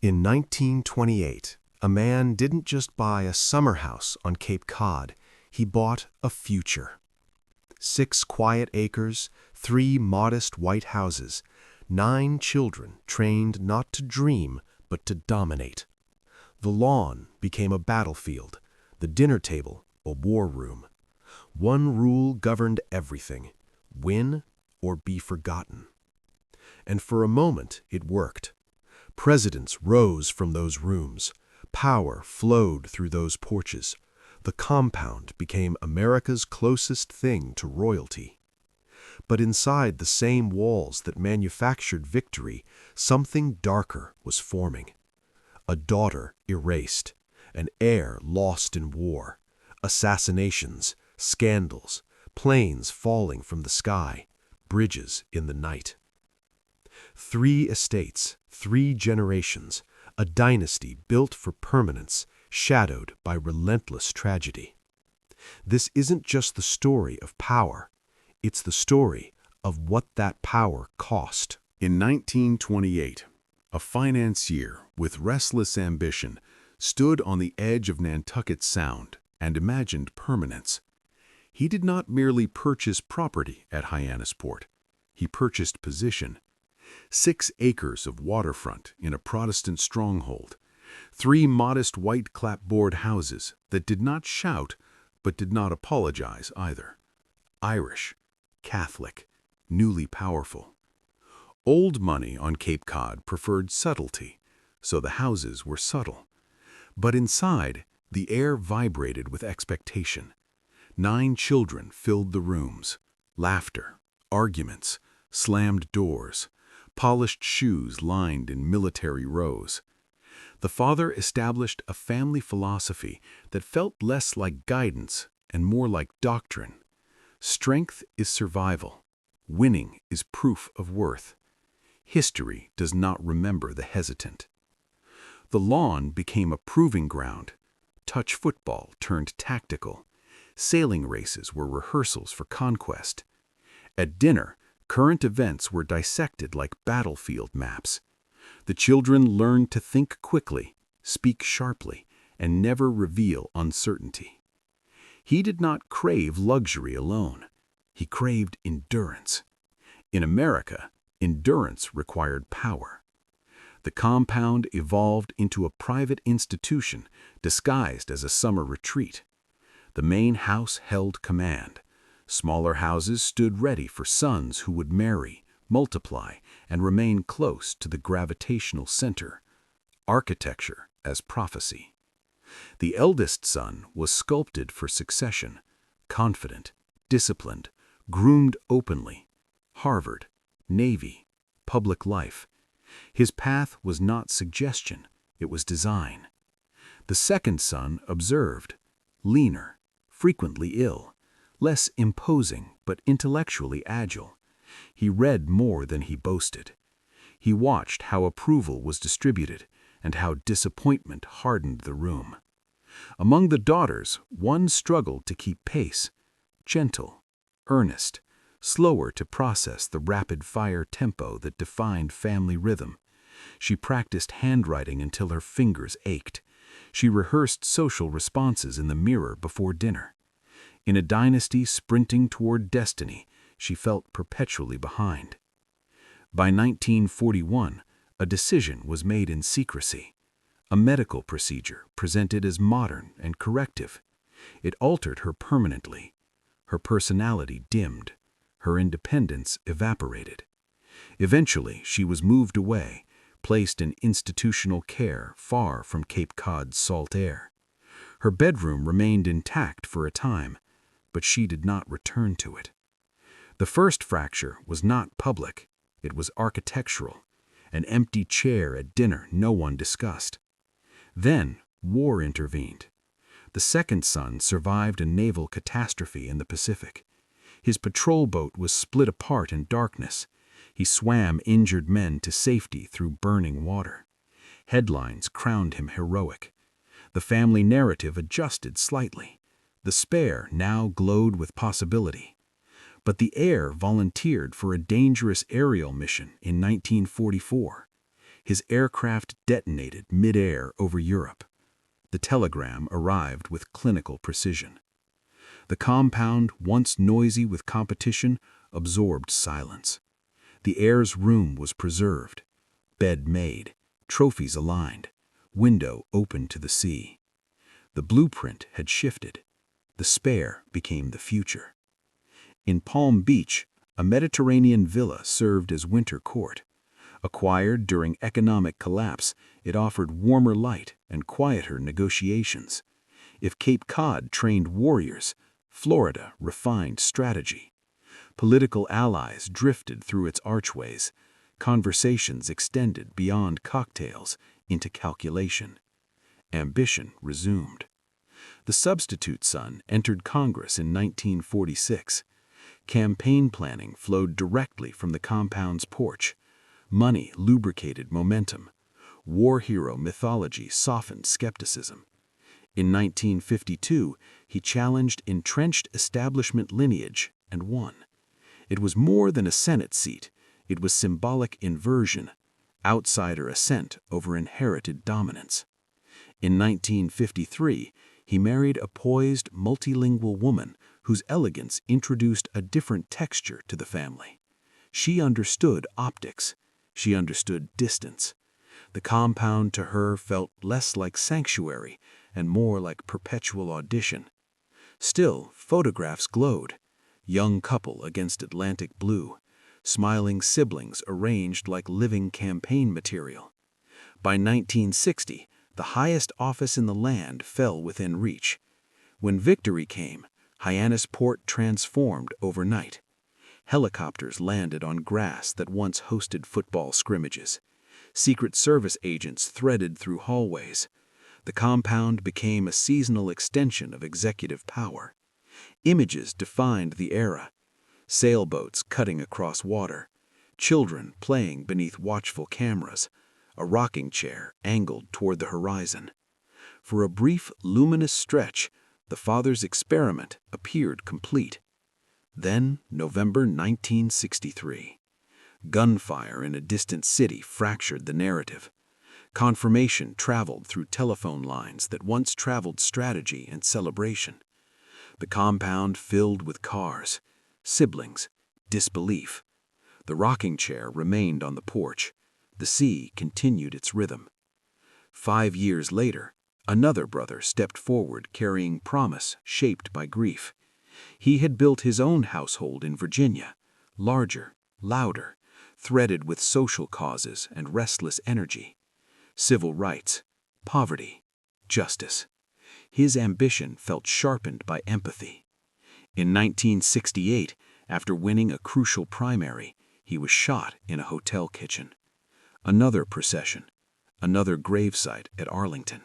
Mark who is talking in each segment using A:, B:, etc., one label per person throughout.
A: In 1928, a man didn't just buy a summer house on Cape Cod, he bought a future. 6 quiet acres, 3 modest white houses, 9 children trained not to dream but to dominate. The lawn became a battlefield, the dinner table a war room. One rule governed everything: win or be forgotten. And for a moment it worked. Presidents rose from those rooms. Power flowed through those porches. The compound became America's closest thing to royalty. But inside the same walls that manufactured victory, something darker was forming. A daughter erased, an heir lost in war, assassinations, scandals, planes falling from the sky, bridges in the night. 3 estates, 3 generations, a dynasty built for permanence, shadowed by relentless tragedy. This isn't just the story of power, it's the story of what that power cost.
B: In 1928, a financier with restless ambition stood on the edge of Nantucket Sound and imagined permanence. He did not merely purchase property at Hyannis Port, he purchased position. 6 acres of waterfront in a Protestant stronghold, 3 modest white clapboard houses that did not shout but did not apologize either. Irish, Catholic, newly powerful. Old money on Cape Cod preferred subtlety, so the houses were subtle. But inside, the air vibrated with expectation. 9 children filled the rooms. Laughter, arguments, slammed doors, polished shoes lined in military rows. The father established a family philosophy that felt less like guidance and more like doctrine. Strength is survival. Winning is proof of worth. History does not remember the hesitant. The lawn became a proving ground. Touch football turned tactical. Sailing races were rehearsals for conquest. At dinner, current events were dissected like battlefield maps. The children learned to think quickly, speak sharply, and never reveal uncertainty. He did not crave luxury alone. He craved endurance. In America, endurance required power. The compound evolved into a private institution disguised as a summer retreat. The main house held command. Smaller houses stood ready for sons who would marry, multiply, and remain close to the gravitational center. Architecture as prophecy. The eldest son was sculpted for succession, confident, disciplined, groomed openly. Harvard, Navy, public life. His path was not suggestion, it was design. The second son observed, leaner, frequently ill, less imposing but intellectually agile. He read more than he boasted. He watched how approval was distributed and how disappointment hardened the room. Among the daughters, one struggled to keep pace, gentle, earnest, slower to process the rapid-fire tempo that defined family rhythm. She practiced handwriting until her fingers ached. She rehearsed social responses in the mirror before dinner. In a dynasty sprinting toward destiny, she felt perpetually behind. By 1941, a decision was made in secrecy. A medical procedure presented as modern and corrective. It altered her permanently. Her personality dimmed. Her independence evaporated. Eventually, she was moved away, placed in institutional care far from Cape Cod's salt air. Her bedroom remained intact for a time, but she did not return to it. The first fracture was not public, it was architectural, an empty chair at dinner no one discussed. Then, war intervened. The second son survived a naval catastrophe in the Pacific. His patrol boat was split apart in darkness. He swam injured men to safety through burning water. Headlines crowned him heroic. The family narrative adjusted slightly. The spare now glowed with possibility. But the heir volunteered for a dangerous aerial mission in 1944. His aircraft detonated mid-air over Europe. The telegram arrived with clinical precision. The compound, once noisy with competition, absorbed silence. The heir's room was preserved, bed made, trophies aligned, window open to the sea. The blueprint had shifted. The spare became the future. In Palm Beach, a Mediterranean villa served as winter court. Acquired during economic collapse, it offered warmer light and quieter negotiations. If Cape Cod trained warriors, Florida refined strategy. Political allies drifted through its archways. Conversations extended beyond cocktails into calculation. Ambition resumed. The substitute son entered Congress in 1946. Campaign planning flowed directly from the compound's porch. Money lubricated momentum. War hero mythology softened skepticism. In 1952, he challenged entrenched establishment lineage and won. It was more than a Senate seat. It was symbolic inversion, outsider ascent over inherited dominance. In 1953, he married a poised, multilingual woman whose elegance introduced a different texture to the family. She understood optics. She understood distance. The compound to her felt less like sanctuary and more like perpetual audition. Still, photographs glowed. Young couple against Atlantic blue, smiling siblings arranged like living campaign material. By 1960, the highest office in the land fell within reach. When victory came, Hyannis Port transformed overnight. Helicopters landed on grass that once hosted football scrimmages. Secret Service agents threaded through hallways. The compound became a seasonal extension of executive power. Images defined the era. Sailboats cutting across water. Children playing beneath watchful cameras. A rocking chair angled toward the horizon. For a brief, luminous stretch, the father's experiment appeared complete. Then, November 1963. Gunfire in a distant city fractured the narrative. Confirmation traveled through telephone lines that once traveled strategy and celebration. The compound filled with cars, siblings, disbelief. The rocking chair remained on the porch. The sea continued its rhythm. 5 years later, another brother stepped forward carrying promise shaped by grief. He had built his own household in Virginia, larger, louder, threaded with social causes and restless energy. Civil rights, poverty, justice. His ambition felt sharpened by empathy. In 1968, after winning a crucial primary, he was shot in a hotel kitchen. Another procession, another gravesite at Arlington.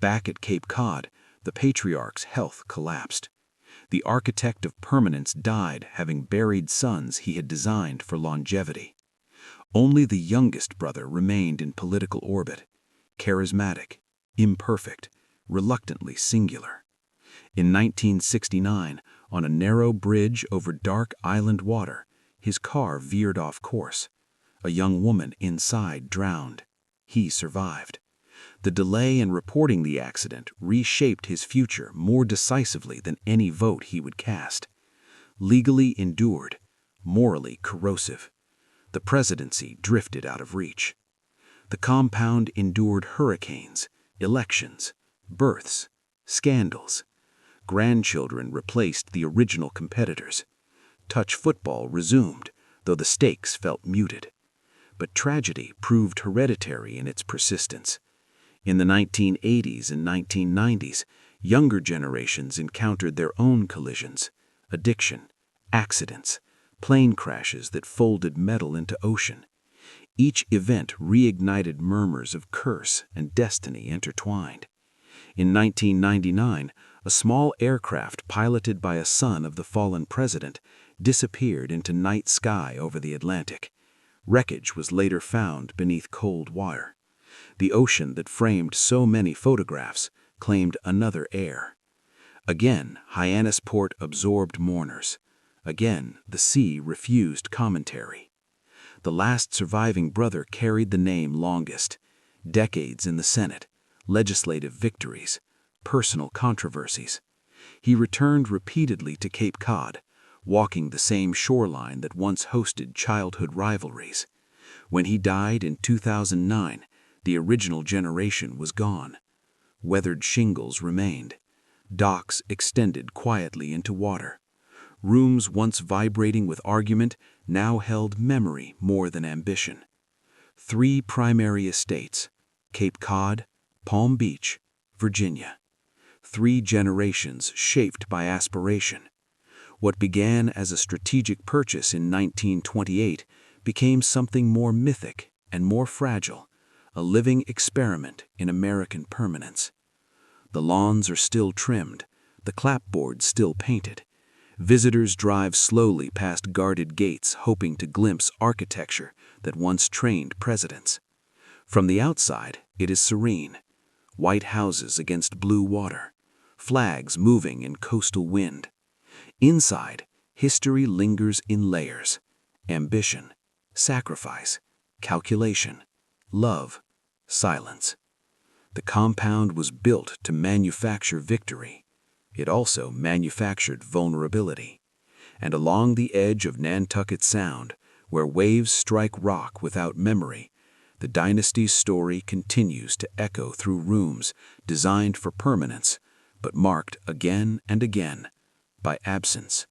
B: Back at Cape Cod, the patriarch's health collapsed. The architect of permanence died, having buried sons he had designed for longevity. Only the youngest brother remained in political orbit, charismatic, imperfect, reluctantly singular. In 1969, on a narrow bridge over dark island water, his car veered off course. A young woman inside drowned. He survived. The delay in reporting the accident reshaped his future more decisively than any vote he would cast. Legally endured, morally corrosive. The presidency drifted out of reach. The compound endured hurricanes, elections, births, scandals. Grandchildren replaced the original competitors. Touch football resumed, though the stakes felt muted. But tragedy proved hereditary in its persistence. In the 1980s and 1990s, younger generations encountered their own collisions, addiction, accidents, plane crashes that folded metal into ocean. Each event reignited murmurs of curse and destiny intertwined. In 1999, a small aircraft piloted by a son of the fallen president disappeared into night sky over the Atlantic. Wreckage was later found beneath cold water. The ocean that framed so many photographs claimed another heir. Again, Hyannis Port absorbed mourners. Again, the sea refused commentary.
C: The last surviving brother carried the name longest. Decades in the Senate, legislative victories, personal controversies. He returned repeatedly to Cape Cod, walking the same shoreline that once hosted childhood rivalries. When he died in 2009, the original generation was gone. Weathered shingles remained. Docks extended quietly into water. Rooms once vibrating with argument now held memory more than ambition. 3 primary estates: Cape Cod, Palm Beach, Virginia. 3 generations shaped by aspiration. What began as a strategic purchase in 1928 became something more mythic and more fragile, a living experiment in American permanence. The lawns are still trimmed, the clapboards still painted. Visitors drive slowly past guarded gates, hoping to glimpse architecture that once trained presidents. From the outside, it is serene. White houses against blue water, flags moving in coastal wind. Inside, history lingers in layers: ambition, sacrifice, calculation, love, silence. The compound was built to manufacture victory. It also manufactured vulnerability. And along the edge of Nantucket Sound, where waves strike rock without memory, the Dynasty's story continues to echo through rooms designed for permanence, but marked again and again by absence